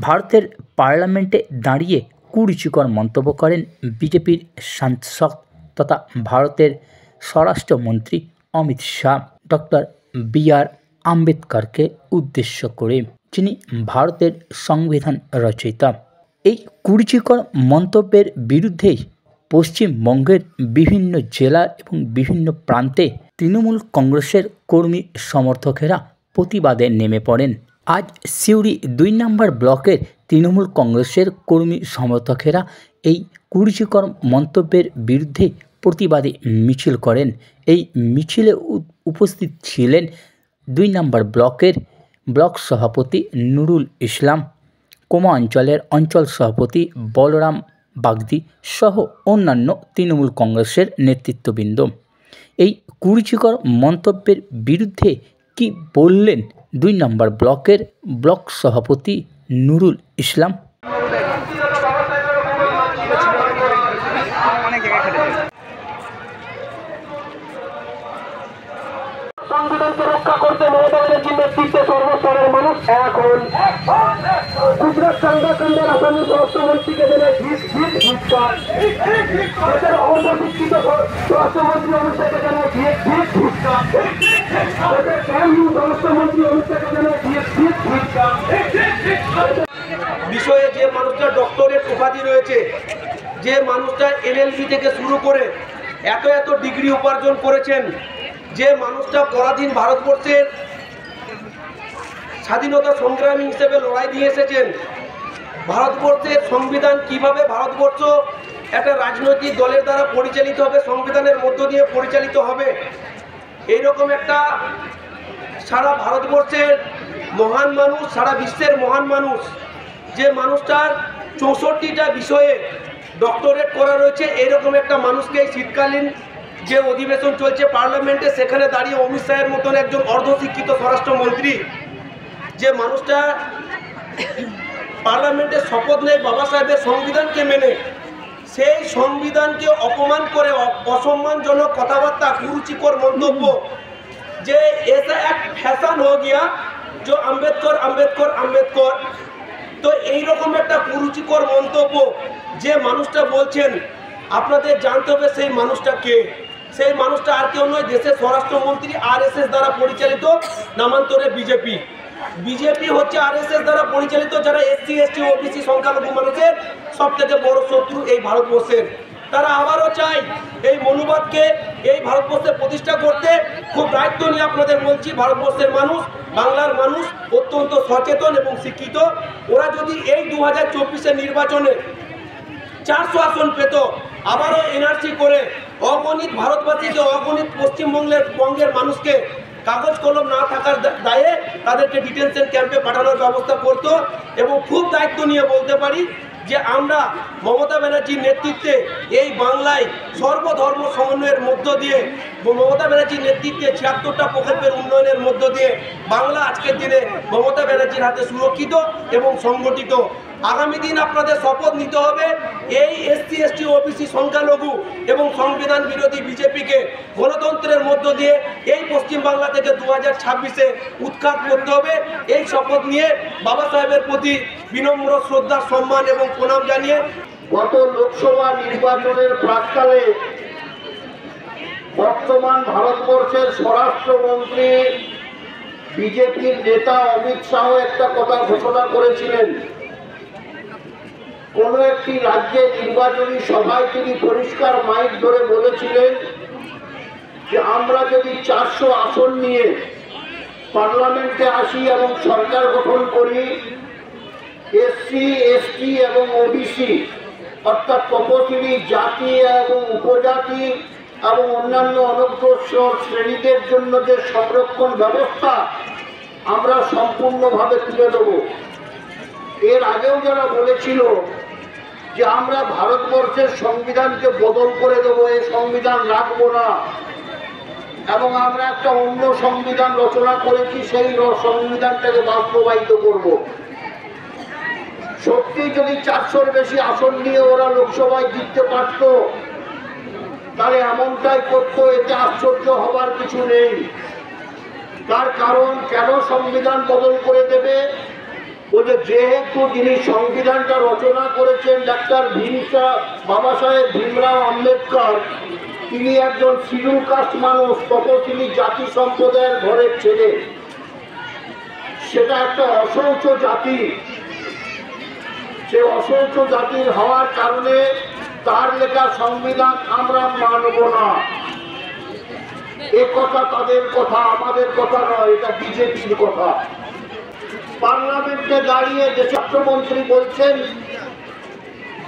ভারতের পার্লামেন্টে দাঁড়িয়ে কুরুচিকর মন্তব্য করেন বিজেপির সাংসদ তথা ভারতের স্বরাষ্ট্রমন্ত্রী অমিত শাহ ডক্টর বি.আর. আম্বেদকরকে উদ্দেশ্য করে, যিনি ভারতের সংবিধান রচয়িতা। এই কুরুচিকর মন্তব্যের বিরুদ্ধেই পশ্চিমবঙ্গের বিভিন্ন জেলা এবং বিভিন্ন প্রান্তে তৃণমূল কংগ্রেসের কর্মী সমর্থকেরা প্রতিবাদে নেমে পড়েন। আজ সিউড়ি ২ নম্বর ব্লকের তৃণমূল কংগ্রেসের কর্মী সমর্থকেরা এই কুরুচিকর মন্তব্যের বিরুদ্ধে প্রতিবাদী মিছিল করেন। এই মিছিলে উপস্থিত ছিলেন ২ নম্বর ব্লকের ব্লক সভাপতি নুরুল ইসলাম, কোমা অঞ্চলের অঞ্চল সভাপতি বলরাম বাগদি সহ অন্যান্য তৃণমূল কংগ্রেসের নেতৃত্ববৃন্দ। এই কুরুচিকর মন্তব্যের বিরুদ্ধে কি বললেন ২ নম্বর ব্লকের ব্লক সভাপতি নুরুল ইসলাম? সংবিধানকে রক্ষা করতে মমতা ব্যানার্জির নেতৃত্বে সর্বস্তরের মানুষ এখন গুজরাট কাণ্ডের আসামি স্বরাষ্ট্রমন্ত্রীকে জানায় দেশের অবশিক্ষিত স্বরাষ্ট্রমন্ত্রী অমিত শাহকে জানায় দেশের স্বরাষ্ট্রমন্ত্রী অমিত শাহকে জানায় বিষয়ে যে মানুষটা ডক্টরেট উপাধি রয়েছে, যে মানুষটা এলএলবি থেকে শুরু করে এত ডিগ্রি উপার্জন করেছেন, যে মানুষটা পরাধীন ভারতবর্ষের স্বাধীনতা সংগ্রামী হিসেবে লড়াই দিয়ে এসেছেন, ভারতবর্ষের সংবিধান কিভাবে ভারতবর্ষ একটা রাজনৈতিক দলের দ্বারা পরিচালিত হবে, সংবিধানের মধ্য দিয়ে পরিচালিত হবে, এইরকম একটা সারা ভারতবর্ষের মহান মানুষ, সারা বিশ্বের মহান মানুষ, যে মানুষটার ৬৪টা বিষয়ে ডক্টরেট করা রয়েছে, এইরকম একটা মানুষকে শীতকালীন যে অধিবেশন চলছে পার্লামেন্টে, সেখানে দাঁড়িয়ে অমিত শাহের মতন একজন অর্ধশিক্ষিত স্বরাষ্ট্রমন্ত্রী, যে মানুষটা পার্লামেন্টে শপথ নেয় বাবা সাহেবের সংবিধানকে মেনে, সেই সংবিধানকে অপমান করে অসম্মানজনক কথাবার্তা, কুরুচিকর মন্তব্য, যে ऐसा এক ফ্যাশন হয়ে গিয়া যে আম্বেদকর আম্বেদকর আম্বেদকর। তো এইরকম একটা কুরুচিকর মন্তব্য যে মানুষটা বলছেন, আপনাদের জানতে হবে সেই মানুষটা কে। সেই মানুষটা আর কেউ নয়, দেশের স্বরাষ্ট্রমন্ত্রী আরএসএস দ্বারা পরিচালিত নামান্তরে বিজেপি। বিজেপি হচ্ছে আরএসএস দ্বারা পরিচালিত, যারা এসসি এসটি ওবিসি সংখ্যালঘু মানুষের সব থেকে বড় শত্রু এই ভারতবর্ষের। তারা আবারও চায় এই মনোবাদকে এই ভারতবর্ষে প্রতিষ্ঠা করতে। খুব দায়িত্ব নিয়ে আপনাদের বলছি, ভারতবর্ষের মানুষ, বাংলার মানুষ অত্যন্ত সচেতন এবং শিক্ষিত। ওরা যদি এই 2024 নির্বাচনে 400 আসন পেত, আবারও এনআরসি করে অগণিত ভারতবাসীকে, অগণিত পশ্চিমবঙ্গের মানুষকে কাগজ কলম না থাকার দায়ে তাদেরকে ডিটেনশন ক্যাম্পে পাঠানোর ব্যবস্থা করত। এবং খুব দায়িত্ব নিয়ে বলতে পারি যে আমরা মমতা ব্যানার্জির নেতৃত্বে এই বাংলায় সর্বধর্ম সমন্বয়ের মধ্য দিয়ে, মমতা ব্যানার্জির নেতৃত্বে 76টা প্রকল্পের উন্নয়নের মধ্য দিয়ে বাংলা আজকের দিনে মমতা ব্যানার্জির হাতে সুরক্ষিত এবং সংগঠিত। আগামী দিন আপনাদের শপথ নিতে হবে এই এসসি এসটি ওবিসি সংখ্যালঘু এবং সংবিধান বিরোধী বিজেপিকে গণতন্ত্রের মধ্য দিয়ে এই পশ্চিমবাংলা থেকে 2026-এ উৎখাত করতে হবে। এই শপথ নিয়ে বাবা সাহেবের প্রতি বিনম্র শ্রদ্ধা, সম্মান এবং প্রণাম জানিয়ে গত লোকসভা নির্বাচনের প্রাক্কালে বর্তমান ভারতবর্ষের স্বরাষ্ট্রমন্ত্রী বিজেপির নেতা অমিত শাহ একটা কথা ঘোষণা করেছিলেন। কোন একটি রাজ্যে নির্বাচনী সভায় তিনি পরিষ্কার মাইক ধরে বলেছিলেন যে আমরা যদি 400 আসন নিয়ে পার্লামেন্টে আসি এবং সরকার গঠন করি, এসসি এসটি এবং ওবিসি অর্থাৎ তপশিলি জাতি এবং উপজাতি এবং অন্যান্য অনগ্রসর শ্রেণীদের জন্য যে সংরক্ষণ ব্যবস্থা আমরা সম্পূর্ণভাবে তুলে দেব। এর আগেও যারা বলেছিল যে আমরা ভারতবর্ষের সংবিধানকে বদল করে দেব, এই সংবিধান রাখবো না এবং আমরা একটা অন্য সংবিধান রচনা করেছি, সেই সংবিধানটাকে বাস্তবায়িত করব। সত্যি যদি 400-র বেশি আসন নিয়ে ওরা লোকসভায় জিততে পারত, তাহলে এমনটাই করত, এতে আশ্চর্য হবার কিছু নেই। তার কারণ, কেন সংবিধান বদল করে দেবে? যেহেতু যিনি সংবিধানটা রচনা করেছেন ডাক্তার বাবা সাহেব ভীমরাও আম্বেদকর, তিনি একজন শিডিউল কাস্ট মানুষ, তপশিলি জাতি সম্প্রদায়ের ঘরের ছেলে। সেটা একটা অশৌচ জাতি। সে অশৌচ জাতির হওয়ার কারণে তার লেখা সংবিধান আমরা মানব না। এ কথা তাদের কথা, আমাদের কথা নয়, এটা বিজেপির কথা। পার্লামেন্টে দাঁড়িয়ে দেশমন্ত্রী বলছেন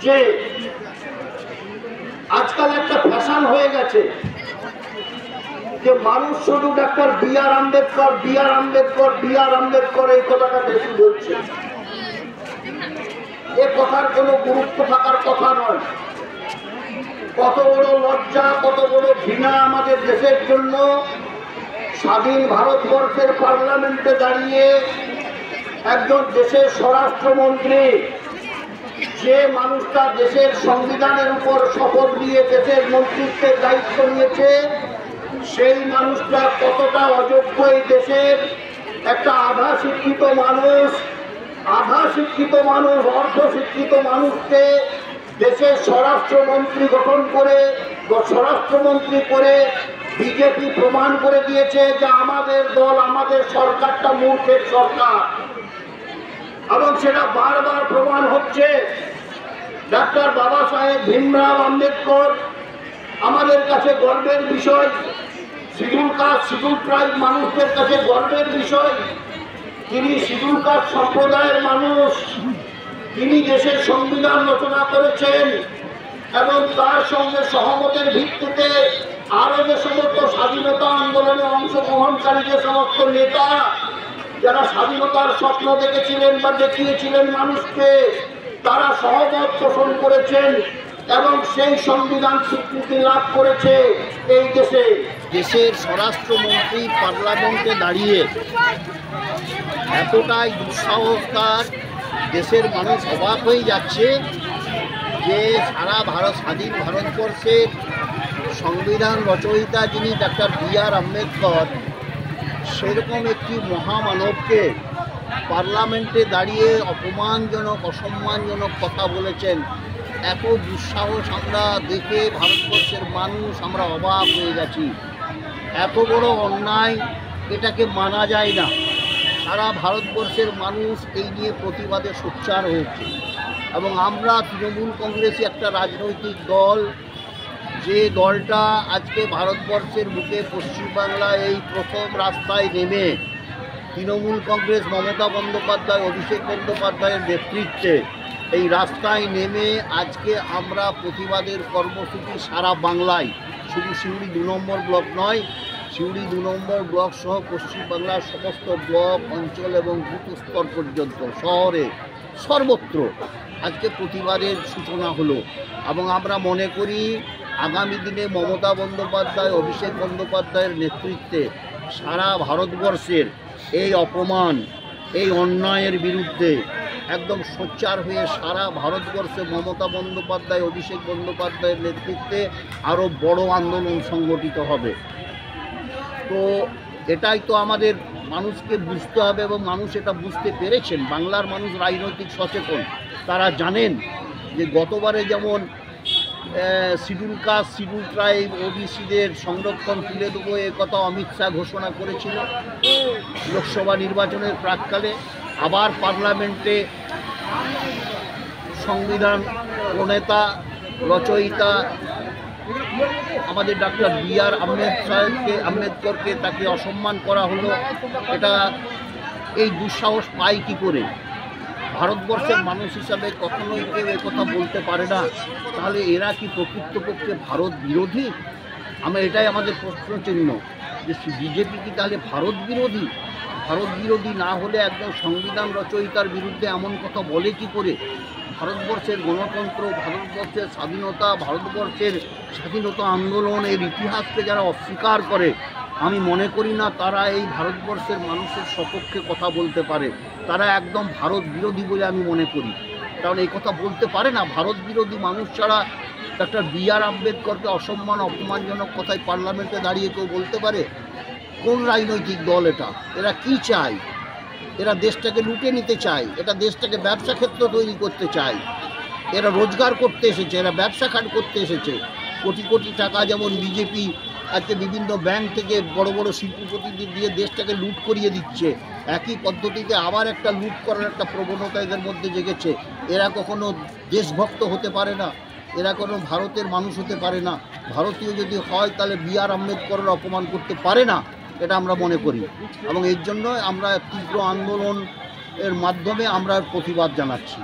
যে আজকাল একটা ফ্যাশন হয়ে গেছে যে মানুষ শুধু doctor B.R.. Ambedkar, B.R.. Ambedkar, B.R.. Ambedkar এই কথাটা বেশি বলছে। এ কথার কোনো গুরুত্ব থাকার কথা নয়। কত বড় লজ্জা, কত বড় ঘৃণা আমাদের দেশের জন্য। স্বাধীন ভারতবর্ষের পার্লামেন্টে দাঁড়িয়ে একজন দেশের স্বরাষ্ট্রমন্ত্রী, যে মানুষটা দেশের সংবিধানের উপর শপথ নিয়ে দেশের মন্ত্রিত্বের দায়িত্ব নিয়েছে, সেই মানুষটা কতটা অযোগ্য এই দেশের একটা আধা শিক্ষিত মানুষ, অর্ধশিক্ষিত মানুষকে দেশের স্বরাষ্ট্রমন্ত্রী গঠন করে স্বরাষ্ট্রমন্ত্রী করে বিজেপি প্রমাণ করে দিয়েছে যে আমাদের দল, আমাদের সরকারটা মূর্খের সরকার। এবং সেটা বারবার প্রমাণ হচ্ছে। ডাক্তার বাবা সাহেব ভীমরাও আম্বেদকর আমাদের কাছে গর্বের বিষয়, শিডিউল কাস্ট, শিডিউল ট্রাইব মানুষদের কাছে গর্বের বিষয়। তিনি শিডিউল কাস্ট সম্প্রদায়ের মানুষ, তিনি দেশের সংবিধান রচনা করেছেন এবং তার সঙ্গে সহমতের ভিত্তিতে আরো যে সমস্ত স্বাধীনতা আন্দোলনে অংশগ্রহণকারী যে সমস্ত নেতা যারা স্বাধীনতার স্বপ্ন দেখেছিলেন বা দেখিয়েছিলেন মানুষকে, তারা সহমত পোষণ করেছেন এবং সেই সংবিধান স্বীকৃতি লাভ করেছে এই দেশে। দেশের স্বরাষ্ট্রমন্ত্রী পার্লামেন্টে দাঁড়িয়ে এতটাই দুঃসাহস তার, দেশের মানুষ অবাক হয়ে যাচ্ছে যে সারা স্বাধীন ভারতবর্ষের সংবিধান রচয়িতা যিনি ডাক্তার বি.আর. আম্বেদকর, সেরকম একটি মহামানবকে পার্লামেন্টে দাঁড়িয়ে অপমানজনক, অসম্মানজনক কথা বলেছেন। এত দুঃসাহস আমরা দেখে ভারতবর্ষের মানুষ আমরা অবাক হয়ে গেছি। এত বড় অন্যায়, এটাকে মানা যায় না। সারা ভারতবর্ষের মানুষ এই নিয়ে প্রতিবাদে সোচ্চার হয়েছে এবং আমরা তৃণমূল কংগ্রেসই একটা রাজনৈতিক দল, যে দলটা আজকে ভারতবর্ষের বুকে পশ্চিমবাংলায় এই প্রথম রাস্তায় নেমে তৃণমূল কংগ্রেস মমতা বন্দ্যোপাধ্যায়, অভিষেক বন্দ্যোপাধ্যায়ের নেতৃত্বে এই রাস্তায় নেমে আজকে আমরা প্রতিবাদের কর্মসূচি সারা বাংলায়, শুধু সিউড়ি 2 নম্বর ব্লক নয়, সিউড়ি 2 নম্বর ব্লক সহ পশ্চিমবাংলার সমস্ত ব্লক, অঞ্চল এবং বুথ স্তর পর্যন্ত শহরে সর্বত্র আজকে প্রতিবাদের সূচনা হলো। এবং আমরা মনে করি আগামী দিনে মমতা বন্দ্যোপাধ্যায়, অভিষেক বন্দ্যোপাধ্যায়ের নেতৃত্বে সারা ভারতবর্ষের এই অপমান, এই অন্যায়ের বিরুদ্ধে একদম সোচ্চার হয়ে সারা ভারতবর্ষে মমতা বন্দ্যোপাধ্যায়, অভিষেক বন্দ্যোপাধ্যায়ের নেতৃত্বে আরও বড় আন্দোলন সংগঠিত হবে। তো এটাই তো আমাদের মানুষকে বুঝতে হবে এবং মানুষ এটা বুঝতে পেরেছেন। বাংলার মানুষ রাজনৈতিক সচেতন, তারা জানেন যে গতবারে যেমন শিডিউল কাস্ট, শিডিউল ট্রাইব, ওবিসিদের সংরক্ষণ তুলে দেবো এ কথা অমিত শাহ ঘোষণা করেছিল লোকসভা নির্বাচনের প্রাককালে। আবার পার্লামেন্টে সংবিধান প্রণেতা, রচয়িতা আমাদের ডাক্তার বি.আর. আম্বেদকরকে তাকে অসম্মান করা হলো। এটা এই দুঃসাহস পায় কী করে? ভারতবর্ষের মানুষ হিসাবে কখনোই কেউ কথা বলতে পারে না। তাহলে এরা কি প্রকৃতপক্ষে ভারত বিরোধী? আমরা এটাই আমাদের প্রশ্ন চিহ্ন যে বিজেপি কি তাহলে ভারত বিরোধী? ভারত বিরোধী না হলে একদম সংবিধান রচয়িতার বিরুদ্ধে এমন কথা বলে কি করে? ভারতবর্ষের গণতন্ত্র, ভারতবর্ষের স্বাধীনতা, ভারতবর্ষের স্বাধীনতা আন্দোলনের ইতিহাসকে যারা অস্বীকার করে, আমি মনে করি না তারা এই ভারতবর্ষের মানুষের সপক্ষে কথা বলতে পারে। তারা একদম ভারত বিরোধী বলে আমি মনে করি। কারণ এই কথা বলতে পারে না। ভারত বিরোধী মানুষ ছাড়া ডাক্তার বি.আর. আম্বেদকরকে অসম্মান, অপমানজনক কথায় পার্লামেন্টে দাঁড়িয়ে কেউ বলতে পারে? কোন রাজনৈতিক দল এটা? এরা কি চায়? এরা দেশটাকে লুটে নিতে চায়, এটা দেশটাকে ব্যবসা ক্ষেত্র তৈরি করতে চায়, এরা রোজগার করতে এসেছে, এরা ব্যবসা খাট করতে এসেছে। কোটি কোটি টাকা যেমন বিজেপি আজকে বিভিন্ন ব্যাংক থেকে বড় বড় শিল্পপতিদের দিয়ে দেশটাকে লুট করিয়ে দিচ্ছে, একই পদ্ধতিতে আবার একটা লুট করার একটা প্রবণতা এদের মধ্যে জেগেছে। এরা কখনো দেশভক্ত হতে পারে না, এরা কোনো ভারতের মানুষ হতে পারে না। ভারতীয় যদি হয় তাহলে বি.আর. আম্বেদকরের অপমান করতে পারে না, এটা আমরা মনে করি। এবং এর জন্য আমরা তীব্র আন্দোলন এর মাধ্যমে আমরা প্রতিবাদ জানাচ্ছি।